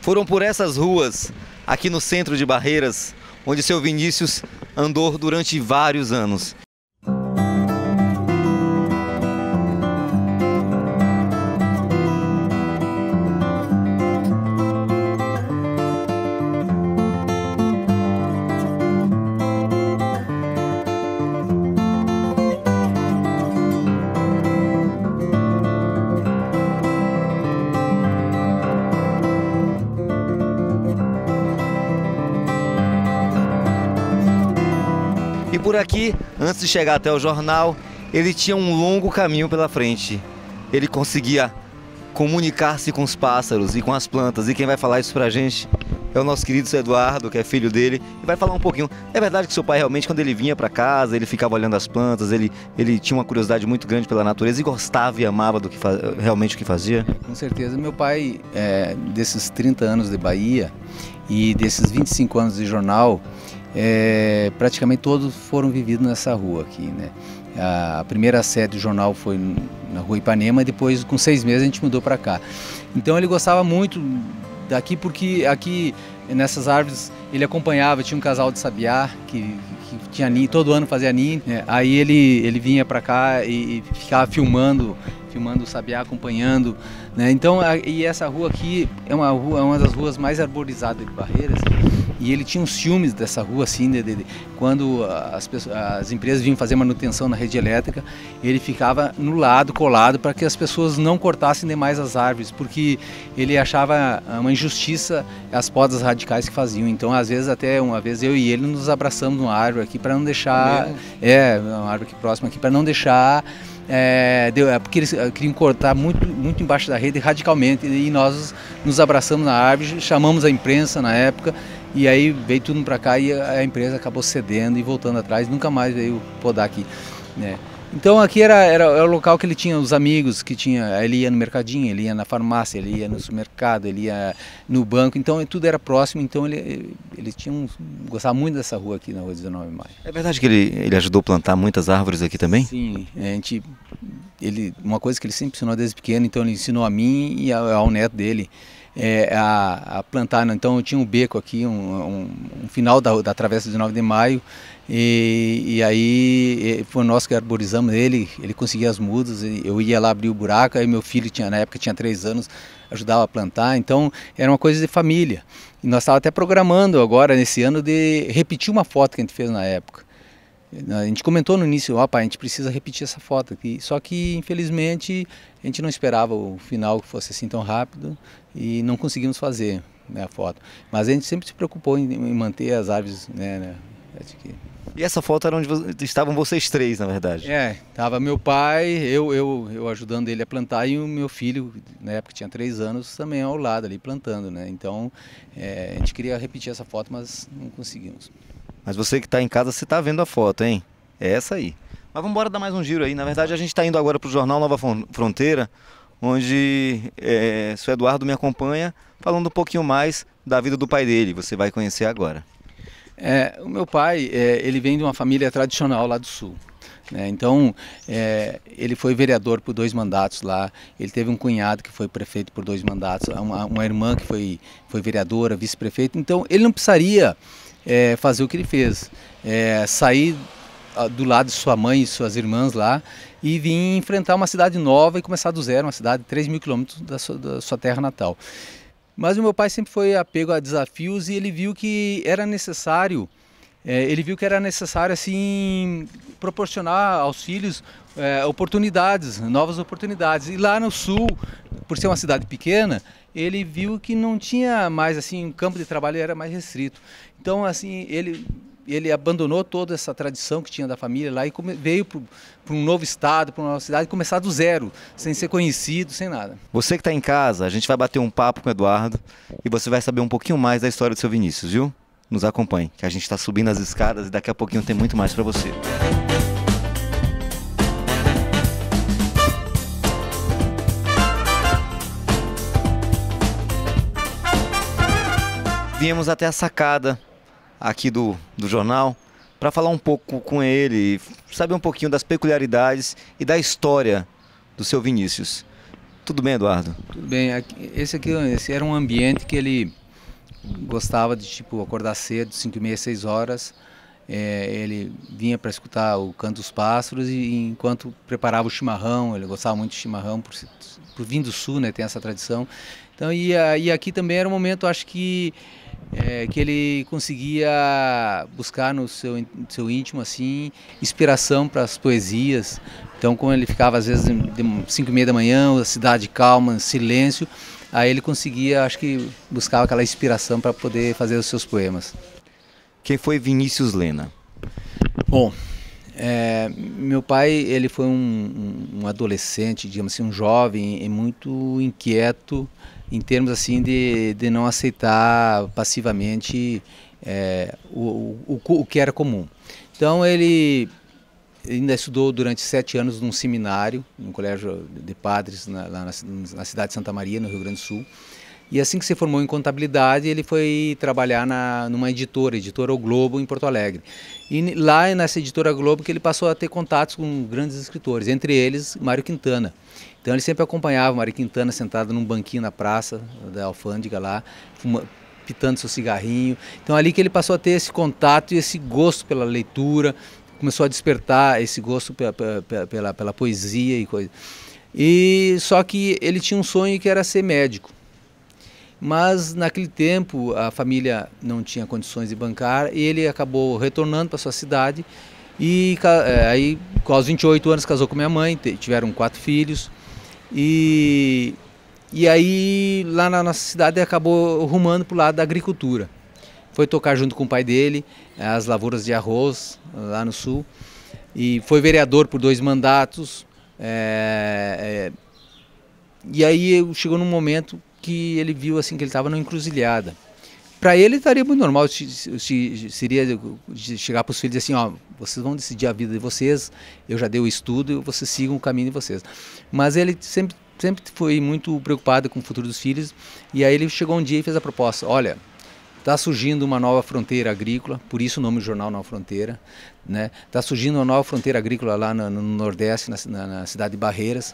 Foram por essas ruas, aqui no centro de Barreiras, onde seu Vinícius andou durante vários anos. E por aqui, antes de chegar até o jornal, ele tinha um longo caminho pela frente. Ele conseguia comunicar-se com os pássaros e com as plantas. E quem vai falar isso pra gente é o nosso querido Eduardo, que é filho dele, e vai falar um pouquinho. É verdade que seu pai realmente, quando ele vinha para casa, ele ficava olhando as plantas, ele tinha uma curiosidade muito grande pela natureza e gostava e amava do que realmente o que fazia? Com certeza. Meu pai, desses 30 anos de Bahia e desses 25 anos de jornal, praticamente todos foram vividos nessa rua aqui, né? A primeira sede do jornal foi na Rua Ipanema e depois, com 6 meses, a gente mudou para cá. Então ele gostava muito daqui porque aqui nessas árvores ele acompanhava, tinha um casal de sabiá que tinha ninho, todo ano fazia ninho, né? Aí ele vinha para cá e ficava filmando o sabiá, acompanhando, né? Então, e essa rua aqui é uma das ruas mais arborizadas de Barreiras. E ele tinha uns ciúmes dessa rua, assim, quando as empresas vinham fazer manutenção na rede elétrica, ele ficava no lado, colado, para que as pessoas não cortassem demais as árvores, porque ele achava uma injustiça as podas radicais que faziam. Então, às vezes, até uma vez eu e ele nos abraçamos numa árvore aqui para não deixar, uma árvore aqui próxima aqui, para não deixar, porque eles queriam cortar muito embaixo da rede radicalmente, e nós nos abraçamos na árvore, chamamos a imprensa na época. E aí veio tudo para cá e a empresa acabou cedendo e voltando atrás, nunca mais veio podar aqui, né? Então aqui era o local que ele tinha os amigos, ele ia no mercadinho, ele ia na farmácia, ele ia no supermercado, ele ia no banco, então tudo era próximo, então ele gostava muito dessa rua aqui na Rua 19 de Maio. É verdade que ele ajudou a plantar muitas árvores aqui também? Sim, uma coisa que ele sempre ensinou desde pequeno, então ele ensinou a mim e ao neto dele, a plantar. Então eu tinha um beco aqui, um final da travessa de 9 de maio, e aí foi nós que arborizamos ele conseguia as mudas, eu ia lá abrir o buraco, aí meu filho na época tinha 3 anos, ajudava a plantar, então era uma coisa de família. E nós estávamos até programando agora, nesse ano, de repetir uma foto que a gente fez na época. A gente comentou no início, pai, a gente precisa repetir essa foto aqui, só que infelizmente a gente não esperava o final que fosse assim tão rápido e não conseguimos fazer, né, a foto. Mas a gente sempre se preocupou em manter as árvores, né. E essa foto era onde estavam vocês 3, na verdade? Tava meu pai, eu ajudando ele a plantar e o meu filho, na época tinha 3 anos, também ao lado ali plantando, né. Então a gente queria repetir essa foto, mas não conseguimos. Mas você que está em casa, você está vendo a foto, hein? É essa aí. Mas vamos embora dar mais um giro aí. Na verdade, a gente está indo agora para o jornal Nova Fronteira, onde seu Eduardo me acompanha, falando um pouquinho mais da vida do pai dele. Você vai conhecer agora. O meu pai, ele vem de uma família tradicional lá do Sul, né? Então, ele foi vereador por 2 mandatos lá, ele teve um cunhado que foi prefeito por 2 mandatos, uma irmã que foi vereadora, vice-prefeito. Então, ele não precisaria fazer o que ele fez, sair do lado de sua mãe e suas irmãs lá e vir enfrentar uma cidade nova e começar do zero, uma cidade de 3.000 quilômetros da sua terra natal. Mas o meu pai sempre foi apego a desafios e ele viu que era necessário, assim, proporcionar aos filhos oportunidades, novas oportunidades. E lá no Sul, por ser uma cidade pequena, ele viu que não tinha mais, assim, o campo de trabalho era mais restrito. Então, assim, ele abandonou toda essa tradição que tinha da família lá e veio para um novo estado, para uma nova cidade, começar do zero, sem ser conhecido, sem nada. Você que está em casa, a gente vai bater um papo com o Eduardo e você vai saber um pouquinho mais da história do seu Vinícius, viu? Nos acompanhe, que a gente está subindo as escadas e daqui a pouquinho tem muito mais para você. Viemos até a sacada aqui do jornal para falar um pouco com ele, saber um pouquinho das peculiaridades e da história do seu Vinícius. Tudo bem, Eduardo? Tudo bem. Esse era um ambiente que ele gostava de tipo acordar cedo, 5h30, 6 horas. Ele vinha para escutar o canto dos pássaros e enquanto preparava o chimarrão, ele gostava muito de chimarrão por vir do sul, né? Tem essa tradição. Então, e aqui também era um momento, acho que ele conseguia buscar no seu íntimo assim inspiração para as poesias. Então, como ele ficava às vezes de 5h30 da manhã, a cidade calma, silêncio, aí ele conseguia, acho que buscava aquela inspiração para poder fazer os seus poemas. Quem foi Vinícius Lena? Bom, meu pai, ele foi um adolescente, digamos assim, um jovem e muito inquieto em termos assim de não aceitar passivamente o que era comum. Então ele ainda estudou durante 7 anos num seminário, num colégio de padres lá na cidade de Santa Maria, no Rio Grande do Sul. E assim que se formou em contabilidade, ele foi trabalhar numa editora O Globo, em Porto Alegre. E lá nessa editora Globo que ele passou a ter contatos com grandes escritores, entre eles Mário Quintana. Então ele sempre acompanhava o Mário Quintana sentado num banquinho na praça da Alfândega lá, pitando seu cigarrinho. Então ali que ele passou a ter esse contato e esse gosto pela leitura, começou a despertar esse gosto pela poesia e coisa. E só que ele tinha um sonho que era ser médico. Mas naquele tempo a família não tinha condições de bancar e ele acabou retornando para sua cidade e aí aos 28 anos casou com minha mãe, tiveram 4 filhos e aí lá na nossa cidade acabou rumando para o lado da agricultura. Foi tocar junto com o pai dele as lavouras de arroz lá no sul e foi vereador por 2 mandatos e aí chegou num momento que ele viu assim que ele estava numa encruzilhada. Para ele estaria muito normal seria de chegar para os filhos e dizer assim, ó, vocês vão decidir a vida de vocês, eu já dei o estudo, vocês sigam o caminho de vocês. Mas ele sempre foi muito preocupado com o futuro dos filhos e aí ele chegou um dia e fez a proposta, olha, está surgindo uma nova fronteira agrícola, por isso o nome do jornal Nova Fronteira, né? Está surgindo uma nova fronteira agrícola lá no Nordeste, na cidade de Barreiras,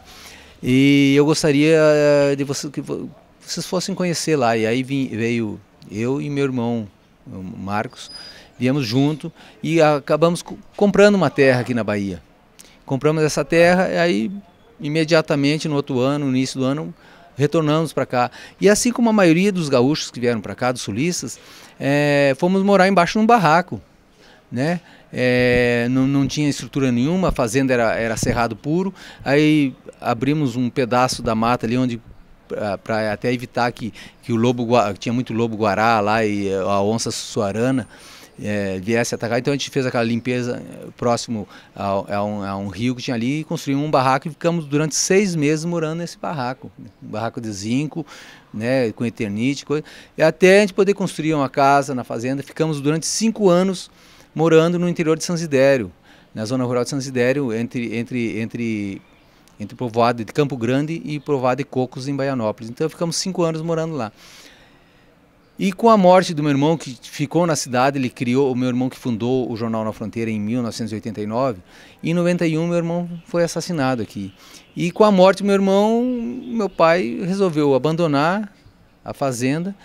e eu gostaria de que vocês fossem conhecer lá. E aí veio eu e meu irmão, o Marcos, viemos junto e acabamos comprando uma terra aqui na Bahia. Compramos essa terra e aí imediatamente no outro ano, no início do ano, retornamos para cá. E assim como a maioria dos gaúchos que vieram para cá, dos sulistas, fomos morar embaixo num barraco, né? Não tinha estrutura nenhuma, a fazenda era cerrado puro, aí abrimos um pedaço da mata ali onde para até evitar que o lobo, tinha muito lobo-guará lá e a onça suarana viesse atacar. Então a gente fez aquela limpeza próximo a um rio que tinha ali e construímos um barraco e ficamos durante 6 meses morando nesse barraco. Um barraco de zinco, né, com eternite, coisa. E até a gente poder construir uma casa na fazenda. Ficamos durante 5 anos morando no interior de Sanzidério, na zona rural de Sanzidério, entre o povoado de Campo Grande e o povoado de Cocos, em Baianópolis. Então ficamos 5 anos morando lá. E com a morte do meu irmão, que ficou na cidade, ele criou, o meu irmão que fundou o Jornal Na Fronteira em 1989, e em 91 meu irmão foi assassinado aqui. E com a morte do meu irmão, meu pai resolveu abandonar a fazenda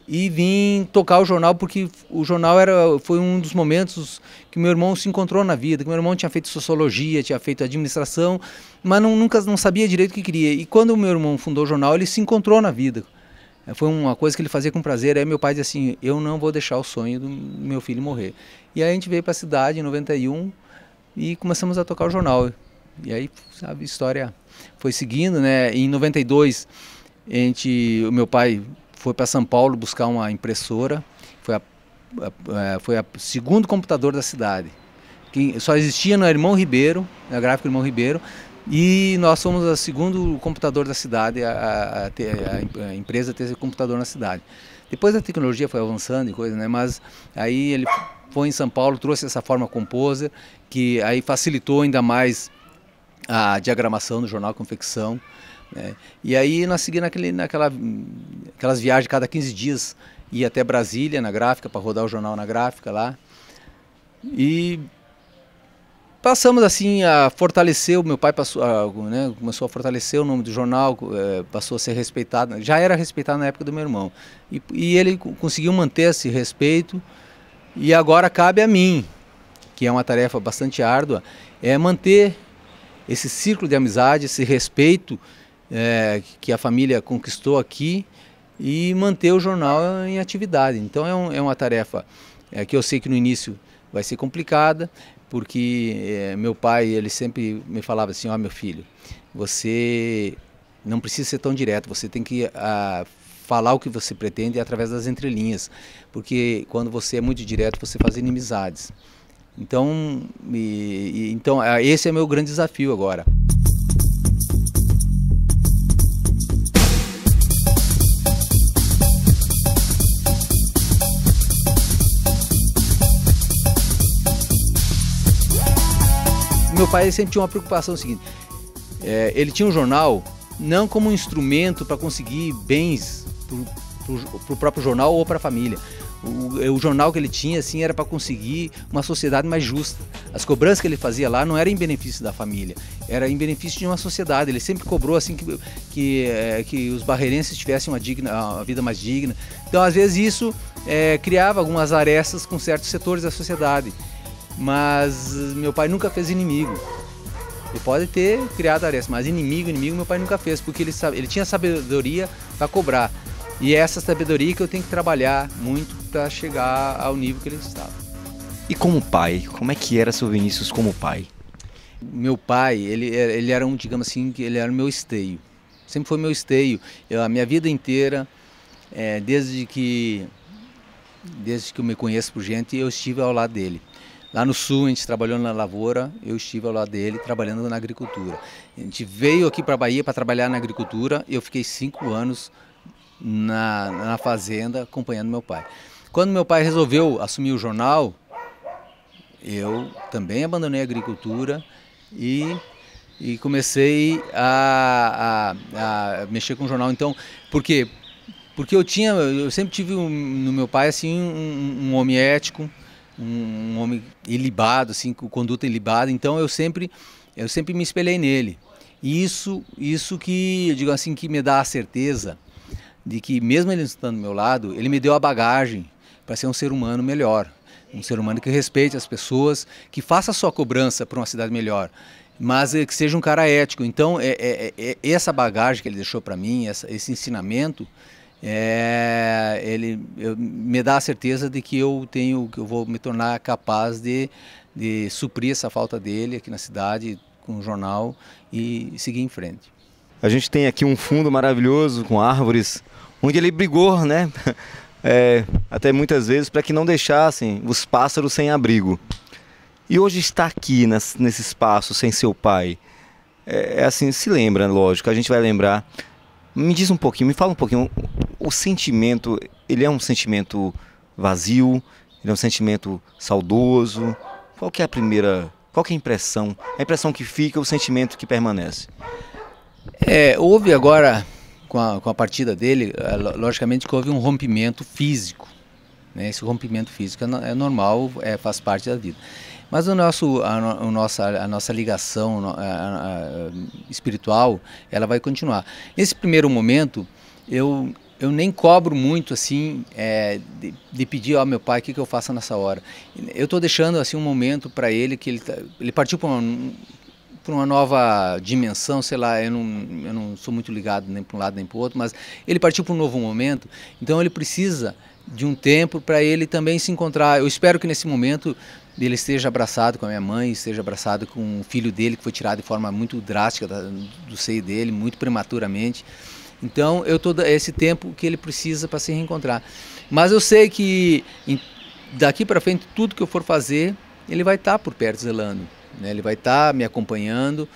e vim tocar o jornal, porque o jornal foi um dos momentos que meu irmão se encontrou na vida, que meu irmão tinha feito sociologia, tinha feito administração, mas nunca sabia direito o que queria. E quando o meu irmão fundou o jornal, ele se encontrou na vida. Foi uma coisa que ele fazia com prazer. Aí meu pai disse assim, eu não vou deixar o sonho do meu filho morrer. E aí a gente veio para a cidade em 91 e começamos a tocar o jornal. E aí, sabe, a história foi seguindo, né? Em 92, o meu pai foi para São Paulo buscar uma impressora, foi o segundo computador da cidade. Que só existia no Irmão Ribeiro, na gráfica Irmão Ribeiro, e nós fomos o segundo computador da cidade, a empresa ter esse computador na cidade. Depois a tecnologia foi avançando e coisa, né? Mas aí ele foi em São Paulo, trouxe essa forma composer, que aí facilitou ainda mais a diagramação do jornal, confecção. E aí nós seguimos aquelas viagens cada 15 dias, ia até Brasília na gráfica para rodar o jornal na gráfica lá. E passamos assim a fortalecer, o meu pai passou, né, começou a fortalecer o nome do jornal, passou a ser respeitado, já era respeitado na época do meu irmão, e ele conseguiu manter esse respeito, e agora cabe a mim, que é uma tarefa bastante árdua, é manter esse círculo de amizade, esse respeito que a família conquistou aqui, e manter o jornal em atividade. Então é uma tarefa que eu sei que no início vai ser complicada, porque meu pai, ele sempre me falava assim: ó, meu filho, você não precisa ser tão direto, você tem que falar o que você pretende através das entrelinhas, porque quando você é muito direto, você faz inimizades. Então, esse é meu grande desafio agora. Meu pai sempre tinha uma preocupação seguinte, ele tinha um jornal não como um instrumento para conseguir bens para o próprio jornal ou para a família. O jornal que ele tinha assim, era para conseguir uma sociedade mais justa. As cobranças que ele fazia lá não eram em benefício da família, era em benefício de uma sociedade. Ele sempre cobrou assim que os barreirenses tivessem uma vida mais digna. Então, às vezes, isso criava algumas arestas com certos setores da sociedade. Mas meu pai nunca fez inimigo. Ele pode ter criado arestas, mas inimigo meu pai nunca fez, porque ele tinha sabedoria para cobrar. E é essa sabedoria que eu tenho que trabalhar muito para chegar ao nível que ele estava. E como pai, como é que era seu Vinícius como pai? Meu pai, ele era digamos assim, que ele era o meu esteio. Sempre foi meu esteio. A minha vida inteira, desde que eu me conheço por gente, eu estive ao lado dele. Lá no sul, a gente trabalhou na lavoura, eu estive ao lado dele trabalhando na agricultura. A gente veio aqui para a Bahia para trabalhar na agricultura e eu fiquei 5 anos na fazenda acompanhando meu pai. Quando meu pai resolveu assumir o jornal, eu também abandonei a agricultura e comecei a mexer com o jornal. Então, por quê? Porque eu sempre tive no meu pai assim um homem ético, um homem ilibado, assim, com conduta ilibada. Então eu sempre me espelhei nele. E isso que, eu digo assim, que me dá a certeza de que mesmo ele estando do meu lado, ele me deu a bagagem para ser um ser humano melhor, um ser humano que respeite as pessoas, que faça a sua cobrança para uma cidade melhor, mas que seja um cara ético. Então essa bagagem que ele deixou para mim, esse ensinamento, ele me dá a certeza de que eu vou me tornar capaz de suprir essa falta dele aqui na cidade com o jornal e seguir em frente. A gente tem aqui um fundo maravilhoso com árvores, onde ele brigou, né? Até muitas vezes para que não deixassem os pássaros sem abrigo. E hoje está aqui nesse espaço sem seu pai. Assim, se lembra, lógico, a gente vai lembrar. Me diz um pouquinho, me fala um pouquinho, o sentimento, ele é um sentimento vazio, ele é um sentimento saudoso? Qual que é a impressão? A impressão que fica, o sentimento que permanece? Houve agora, com a partida dele, logicamente que houve um rompimento físico, né? Esse rompimento físico é normal, faz parte da vida. Mas a nossa ligação espiritual, ela vai continuar. Nesse primeiro momento, eu nem cobro muito assim, de pedir ao meu pai o que eu faço nessa hora. Eu estou deixando assim um momento para ele, que ele partiu para uma nova dimensão, sei lá, eu não sou muito ligado nem para um lado nem para o outro, mas ele partiu para um novo momento, então ele precisa de um tempo para ele também se encontrar. Eu espero que nesse momento ele esteja abraçado com a minha mãe, esteja abraçado com o filho dele, que foi tirado de forma muito drástica do seio dele, muito prematuramente. Então eu estou esse tempo que ele precisa para se reencontrar. Mas eu sei que daqui para frente, tudo que eu for fazer, ele vai estar por perto zelando, né? Ele vai estar me acompanhando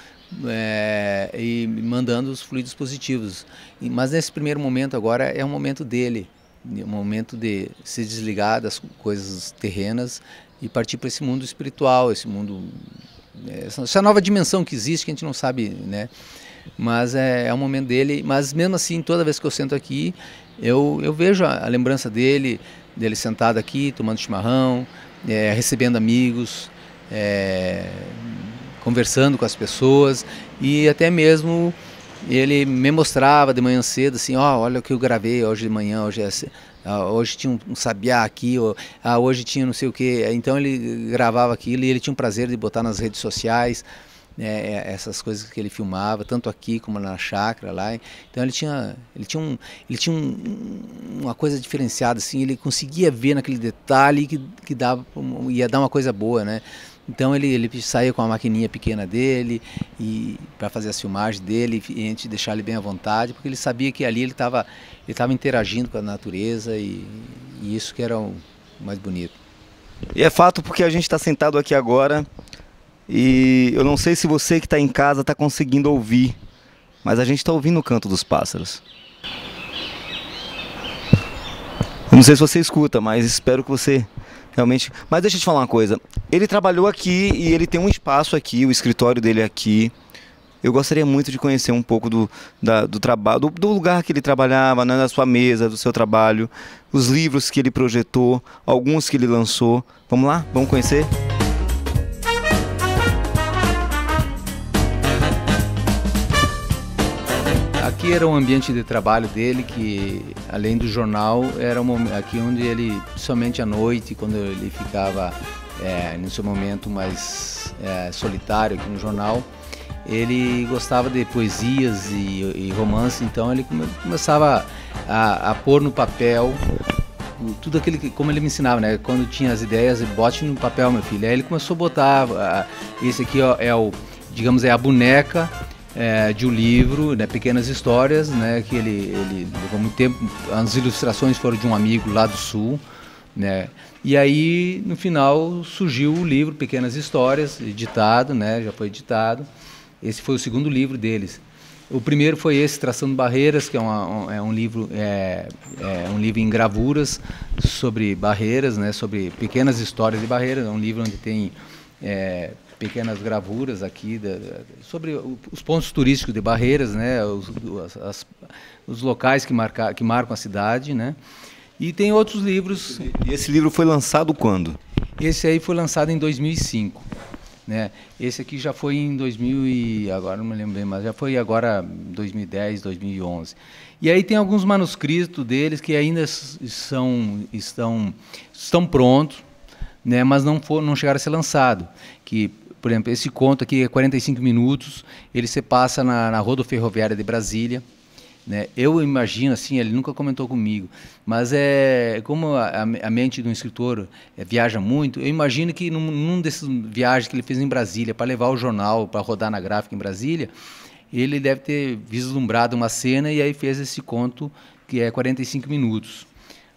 e me mandando os fluidos positivos. Mas nesse primeiro momento agora é um momento dele, um momento de se desligar das coisas terrenas e partir para esse mundo espiritual, esse mundo, essa nova dimensão que existe, que a gente não sabe, né? Mas é um momento dele. Mas mesmo assim, toda vez que eu sento aqui, eu vejo a lembrança dele sentado aqui, tomando chimarrão, recebendo amigos, conversando com as pessoas, e até mesmo ele me mostrava de manhã cedo assim, olha o que eu gravei hoje de manhã, hoje tinha um sabiá aqui, hoje tinha não sei o que. Então ele gravava aquilo e ele tinha um prazer de botar nas redes sociais, essas coisas que ele filmava, tanto aqui como na chácara lá. Então ele tinha uma coisa diferenciada, assim, ele conseguia ver naquele detalhe que ia dar uma coisa boa, né? Então ele saía com a maquininha pequena dele e para fazer as filmagens dele, e a gente deixar ele bem à vontade, porque ele sabia que ali ele estava interagindo com a natureza, e isso que era o mais bonito. E é fato, porque a gente está sentado aqui agora e eu não sei se você que está em casa está conseguindo ouvir, mas a gente está ouvindo o canto dos pássaros. Eu não sei se você escuta, mas espero que você realmente... Mas deixa eu te falar uma coisa, ele trabalhou aqui e ele tem um espaço aqui, o escritório dele é aqui. Eu gostaria muito de conhecer um pouco do trabalho, do lugar que ele trabalhava, né, da sua mesa, do seu trabalho, os livros que ele projetou, alguns que ele lançou. Vamos lá? Vamos conhecer? Aqui era um ambiente de trabalho dele, que além do jornal, era aqui onde ele, somente à noite, quando ele ficava no seu momento mais solitário aqui no jornal, ele gostava de poesias e romance. Então ele começava a pôr no papel tudo aquilo que, como ele me ensinava, né? Quando tinha as ideias, bote no papel, meu filho. Aí ele começou a botar, esse aqui digamos, é a boneca de um livro, né, pequenas histórias, né, que ele levou muito tempo. As ilustrações foram de um amigo lá do sul, né, e aí no final surgiu o livro Pequenas Histórias, editado, né, já foi editado. Esse foi o segundo livro deles. O primeiro foi esse, Traçando Barreiras, que é um livro em gravuras sobre barreiras, né, sobre pequenas histórias de barreiras. É um livro onde tem pequenas gravuras aqui sobre os pontos turísticos de Barreiras, né, os locais que marcam a cidade, né. E tem outros livros. E esse livro foi lançado quando? Esse aí foi lançado em 2005. Né? Esse aqui já foi em 2000 e agora não me lembro bem, mas já foi agora 2010, 2011. E aí tem alguns manuscritos deles que ainda estão prontos, né? Mas não chegaram a ser lançados. Que, por exemplo, esse conto aqui é 45 minutos, ele se passa na rodoferroviária de Brasília. Né? Eu imagino, assim, ele nunca comentou comigo, mas como a mente do escritor viaja muito, eu imagino que num desses viagens que ele fez em Brasília, para levar o jornal, para rodar na gráfica em Brasília, ele deve ter vislumbrado uma cena e aí fez esse conto, que é 45 minutos.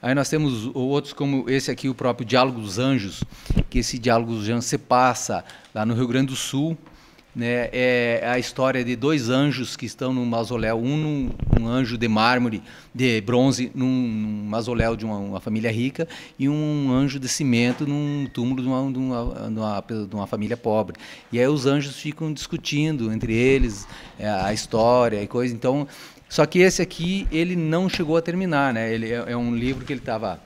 Aí nós temos outros, como esse aqui, o próprio Diálogo dos Anjos, que esse Diálogo dos Anjos se passa lá no Rio Grande do Sul. Né, é a história de dois anjos que estão num mausoléu, um anjo de mármore, de bronze, num mausoléu de uma família rica, e um anjo de cimento num túmulo de uma família pobre. E aí os anjos ficam discutindo entre eles a história e coisa. Então, só que esse aqui ele não chegou a terminar, né? Ele é um livro que ele estava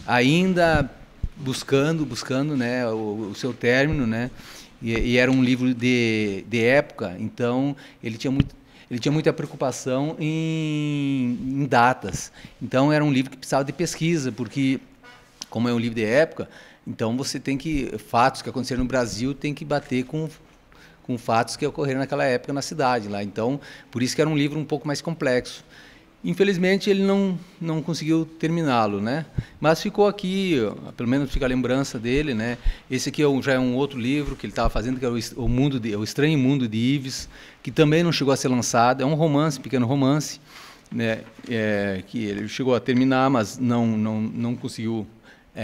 ainda buscando, né, o seu término, né? E era um livro de época, então ele tinha muita preocupação em datas. Então era um livro que precisava de pesquisa, porque como é um livro de época, então você tem fatos que aconteceram no Brasil tem que bater com fatos que ocorreram naquela época na cidade lá. Então, por isso que era um livro um pouco mais complexo. Infelizmente ele não conseguiu terminá-lo, né? Mas ficou aqui, pelo menos fica a lembrança dele, né? Esse aqui já é um outro livro que ele estava fazendo, que é o Estranho Mundo de Ives, que também não chegou a ser lançado. É um romance, pequeno romance, né? Que ele chegou a terminar, mas não conseguiu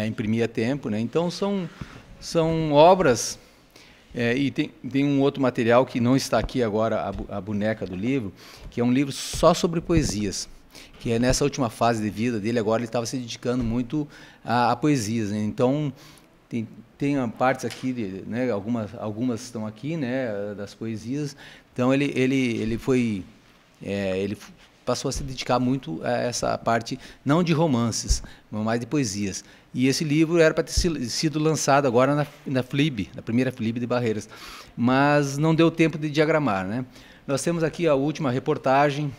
imprimir a tempo, né? Então são obras. E tem um outro material que não está aqui agora, a boneca do livro, que é um livro só sobre poesias, que é nessa última fase de vida dele, agora ele estava se dedicando muito a poesias, né? Então tem partes aqui, né, algumas estão aqui, né, das poesias. Então ele passou a se dedicar muito a essa parte, não de romances, mas mais de poesias. E esse livro era para ter sido lançado agora na FLIB, na primeira FLIB de Barreiras, mas não deu tempo de diagramar, né? Nós temos aqui a última reportagem,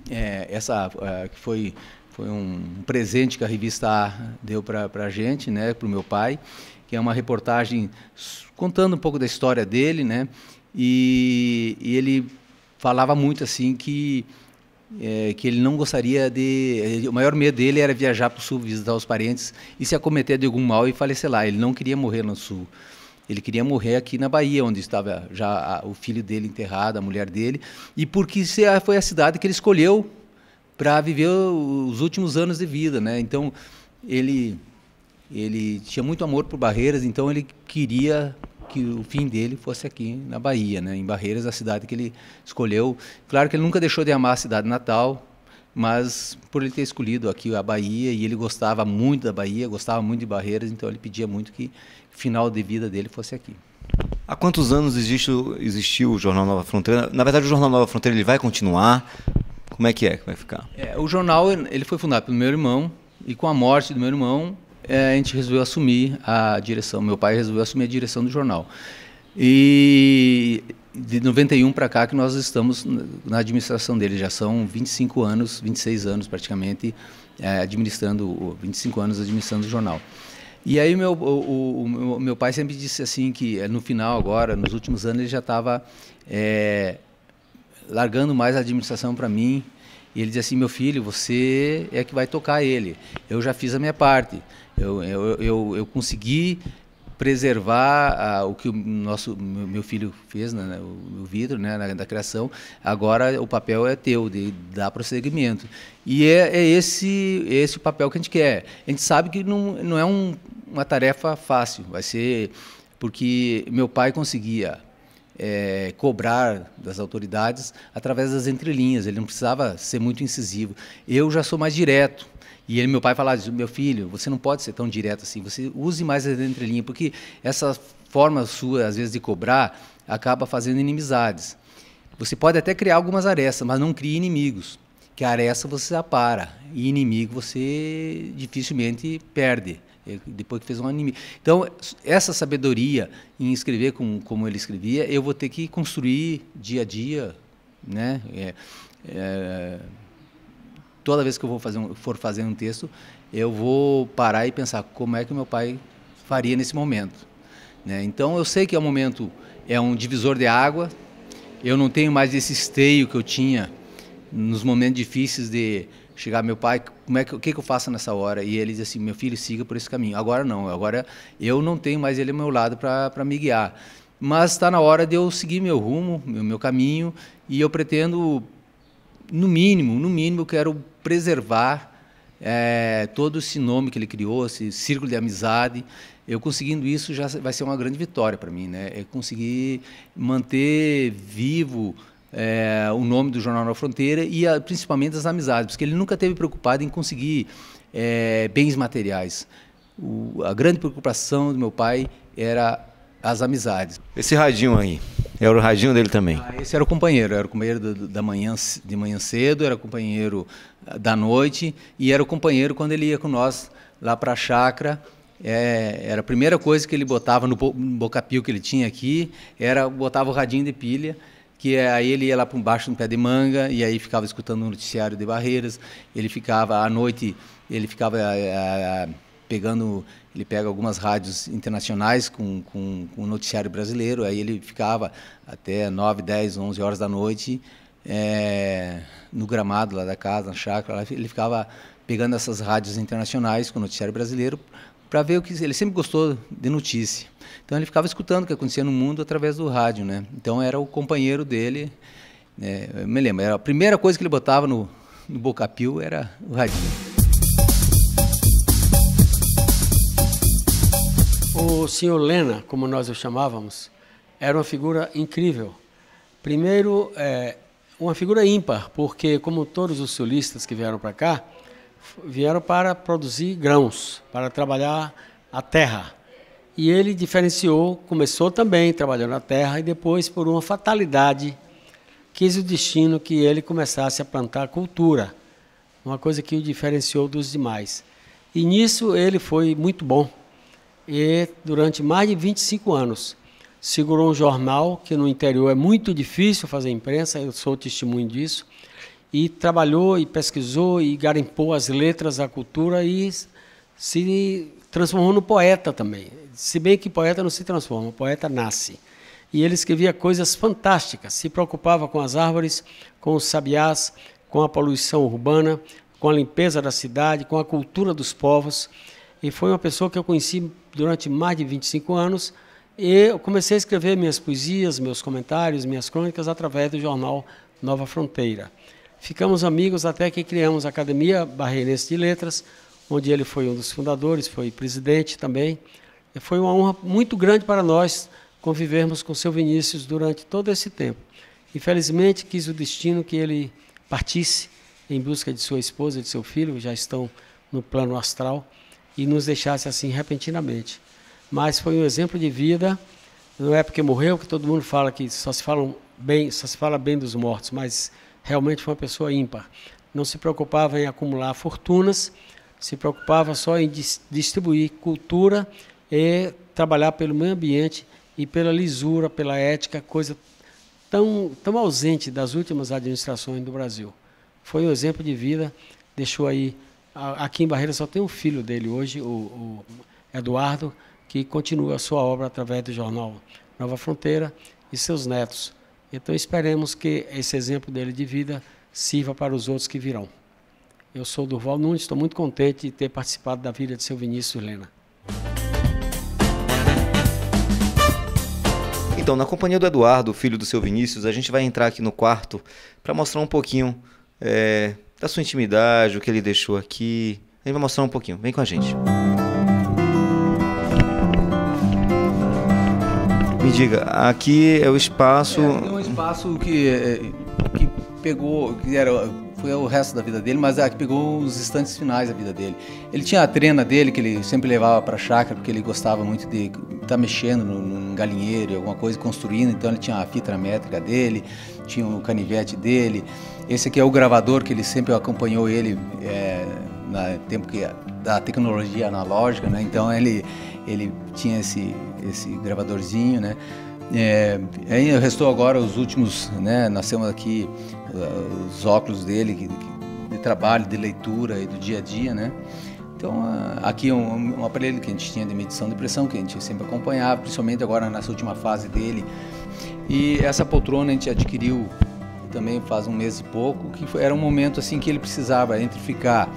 que foi um presente que a revista A deu para a gente, né, para o meu pai, que é uma reportagem contando um pouco da história dele, né? E ele falava muito assim que ele não gostaria o maior medo dele era viajar para o sul, visitar os parentes e se acometer de algum mal e falecer lá. Ele não queria morrer no sul. Ele queria morrer aqui na Bahia, onde estava já o filho dele enterrado, a mulher dele, e porque foi a cidade que ele escolheu para viver os últimos anos de vida, né? Então, ele tinha muito amor por Barreiras, então ele queria que o fim dele fosse aqui na Bahia, né? Em Barreiras, a cidade que ele escolheu. Claro que ele nunca deixou de amar a cidade natal, mas por ele ter escolhido aqui a Bahia, e ele gostava muito da Bahia, gostava muito de Barreiras, então ele pedia muito que o final de vida dele fosse aqui. Há quantos anos existiu o Jornal Nova Fronteira? Na verdade, o Jornal Nova Fronteira ele vai continuar? Como é que vai ficar? O jornal ele foi fundado pelo meu irmão, e com a morte do meu irmão, a gente resolveu assumir a direção. Meu pai resolveu assumir a direção do jornal. E de 91 para cá que nós estamos na administração dele. Já são 25 anos, 26 anos praticamente, 25 anos administrando o jornal. E aí o meu pai sempre disse assim que no final agora, nos últimos anos, ele já estava largando mais a administração para mim. E ele dizia assim: meu filho, você é que vai tocar ele. Eu já fiz a minha parte. Eu consegui preservar o que o meu filho fez, né, o Vitor, né, da criação. Agora o papel é teu, de dar prosseguimento. E é esse o papel que a gente quer. A gente sabe que não é uma tarefa fácil. Vai ser porque meu pai conseguia cobrar das autoridades através das entrelinhas. Ele não precisava ser muito incisivo. Eu já sou mais direto. E meu pai falava: meu filho, você não pode ser tão direto assim, você use mais as entrelinhas, porque essa forma sua, às vezes, de cobrar, acaba fazendo inimizades. Você pode até criar algumas arestas, mas não crie inimigos, que a aresta você apara, e inimigo você dificilmente perde, depois que fez um inimigo. Então, essa sabedoria em escrever como ele escrevia, eu vou ter que construir dia a dia, né? Toda vez que eu for fazer um texto, eu vou parar e pensar como é que o meu pai faria nesse momento, né? Então, eu sei que é um momento, é um divisor de água. Eu não tenho mais esse esteio que eu tinha nos momentos difíceis de chegar meu pai, o que eu faço nessa hora? E ele diz assim: meu filho, siga por esse caminho. Agora não, agora eu não tenho mais ele ao meu lado para me guiar. Mas está na hora de eu seguir meu rumo, meu caminho, e eu pretendo, no mínimo, eu quero preservar todo esse nome que ele criou, esse círculo de amizade. Eu conseguindo isso já vai ser uma grande vitória para mim, né? É conseguir manter vivo o nome do Jornal Nova Fronteira e principalmente as amizades, porque ele nunca esteve preocupado em conseguir bens materiais. A grande preocupação do meu pai era as amizades. Esse radinho aí, era o radinho dele também? Esse era o companheiro de manhã cedo, era o companheiro da noite, e era o companheiro quando ele ia com nós lá para a chácara. Era a primeira coisa que ele botava no bocapio que ele tinha aqui, botava o radinho de pilha, que aí ele ia lá para baixo no pé de manga, e aí ficava escutando o noticiário de Barreiras. Ele ficava, à noite, ele ficava ele pega algumas rádios internacionais com o noticiário brasileiro, aí ele ficava até 9, 10, 11 horas da noite no gramado lá da casa, na chácara. Ele ficava pegando essas rádios internacionais com o noticiário brasileiro para ver o que ele sempre gostou de notícia. Então ele ficava escutando o que acontecia no mundo através do rádio, né? Então era o companheiro dele, né? Eu me lembro, a primeira coisa que ele botava no bocapio era o radinho. O senhor Lena, como nós o chamávamos, era uma figura incrível. Primeiro, uma figura ímpar, porque como todos os sulistas que vieram para cá, vieram para produzir grãos, para trabalhar a terra. E ele começou também trabalhando a terra, e depois, por uma fatalidade quis o destino que ele começasse a plantar cultura, uma coisa que o diferenciou dos demais. E nisso ele foi muito bom. E durante mais de 25 anos segurou um jornal, que no interior é muito difícil fazer imprensa, eu sou testemunho disso, e trabalhou e pesquisou e garimpou as letras, a cultura e se transformou no poeta também. Se bem que poeta não se transforma, poeta nasce. E ele escrevia coisas fantásticas, se preocupava com as árvores, com os sabiás, com a poluição urbana, com a limpeza da cidade, com a cultura dos povos. E foi uma pessoa que eu conheci durante mais de 25 anos, e eu comecei a escrever minhas poesias, meus comentários, minhas crônicas através do jornal Nova Fronteira. Ficamos amigos até que criamos a Academia Barreirense de Letras, onde ele foi um dos fundadores, foi presidente também. E foi uma honra muito grande para nós convivermos com o seu Vinícius durante todo esse tempo. Infelizmente, quis o destino que ele partisse em busca de sua esposa e de seu filho, que já estão no plano astral, e nos deixasse assim repentinamente. Mas foi um exemplo de vida, não é porque morreu que todo mundo fala que só se fala bem dos mortos, mas realmente foi uma pessoa ímpar. Não se preocupava em acumular fortunas, se preocupava só em distribuir cultura e trabalhar pelo meio ambiente e pela lisura, pela ética, coisa tão ausente das últimas administrações do Brasil. Foi um exemplo de vida, deixou aí. Aqui em Barreira só tem um filho dele hoje, o Eduardo, que continua a sua obra através do jornal Nova Fronteira e seus netos. Então esperemos que esse exemplo dele de vida sirva para os outros que virão. Eu sou Durval Nunes, estou muito contente de ter participado da vida de seu Vinícius Lena. Então, na companhia do Eduardo, filho do seu Vinícius, a gente vai entrar aqui no quarto para mostrar um pouquinho da sua intimidade, o que ele deixou aqui. A gente vai mostrar um pouquinho. Vem com a gente. Me diga, aqui é o espaço... É um espaço que pegou, foi o resto da vida dele, mas que pegou os instantes finais da vida dele. Ele tinha a trena dele, que ele sempre levava para a chácara, porque ele gostava muito de estar mexendo num galinheiro, alguma coisa, construindo. Então ele tinha a fita métrica dele, tinha o canivete dele. Esse aqui é o gravador, que ele sempre acompanhou ele no tempo da tecnologia analógica, né? Então ele tinha esse gravadorzinho, né? Aí restou agora os últimos, né? Nós temos aqui os óculos dele de trabalho, de leitura e do dia a dia, né? Então aqui um aparelho que a gente tinha de medição de pressão, que a gente sempre acompanhava, principalmente agora nessa última fase dele. E essa poltrona a gente adquiriu também faz um mês e pouco, que era um momento assim que ele precisava entre ficar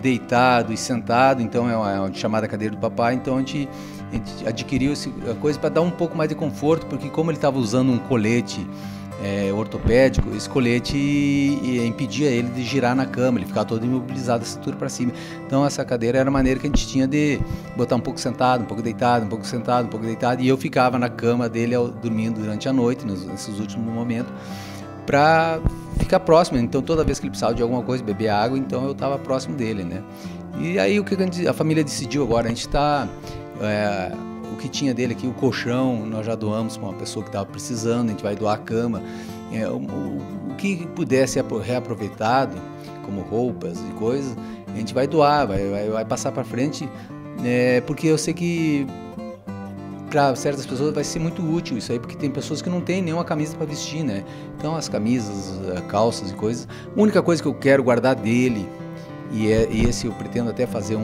deitado e sentado, então é uma chamada cadeira do papai. Então a gente adquiriu essa coisa para dar um pouco mais de conforto, porque como ele estava usando um colete ortopédico, esse colete impedia ele de girar na cama, ele ficava todo imobilizado, a cintura para cima. Então essa cadeira era a maneira que a gente tinha de botar um pouco sentado, um pouco deitado, um pouco sentado, um pouco deitado, e eu ficava na cama dele dormindo durante a noite, nesses últimos momentos, para ficar próximo. Então toda vez que ele precisava de alguma coisa, beber água, então eu estava próximo dele, né? E aí o que a família decidiu agora, a gente está... o que tinha dele aqui, o colchão, nós já doamos para uma pessoa que estava precisando, a gente vai doar a cama. O que puder ser reaproveitado, como roupas e coisas, a gente vai doar, vai passar para frente, porque eu sei que para certas pessoas vai ser muito útil isso aí, porque tem pessoas que não têm nenhuma camisa para vestir, né? Então as camisas, calças e coisas, a única coisa que eu quero guardar dele, e esse eu pretendo até fazer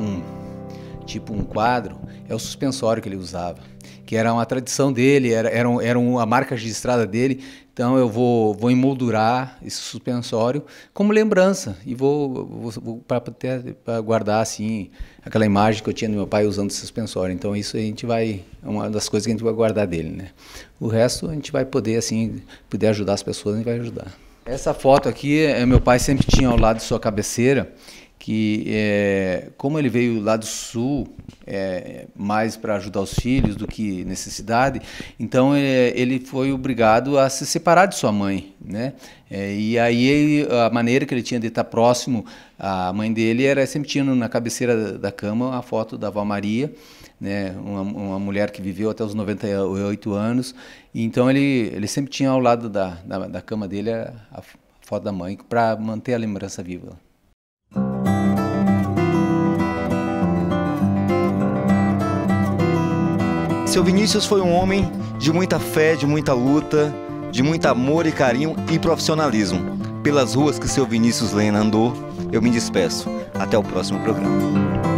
tipo um quadro, é o suspensório que ele usava, que era uma tradição dele, era a marca registrada dele. Então eu vou emoldurar esse suspensório como lembrança e vou para guardar assim aquela imagem que eu tinha do meu pai usando esse suspensório. Então isso é uma das coisas que a gente vai guardar dele, né? O resto a gente vai poder ajudar as pessoas, a gente vai ajudar. Essa foto aqui, meu pai sempre tinha ao lado de sua cabeceira, que como ele veio lá do sul, mais para ajudar os filhos do que necessidade, então ele foi obrigado a se separar de sua mãe, né? E aí a maneira que ele tinha de estar próximo à mãe dele era sempre tinha na cabeceira da cama a foto da avó Maria, né? Uma mulher que viveu até os 98 anos. E então ele sempre tinha ao lado da cama dele a foto da mãe para manter a lembrança viva. Seu Vinícius foi um homem de muita fé, de muita luta, de muito amor e carinho e profissionalismo. Pelas ruas que seu Vinícius Lena andou, eu me despeço. Até o próximo programa.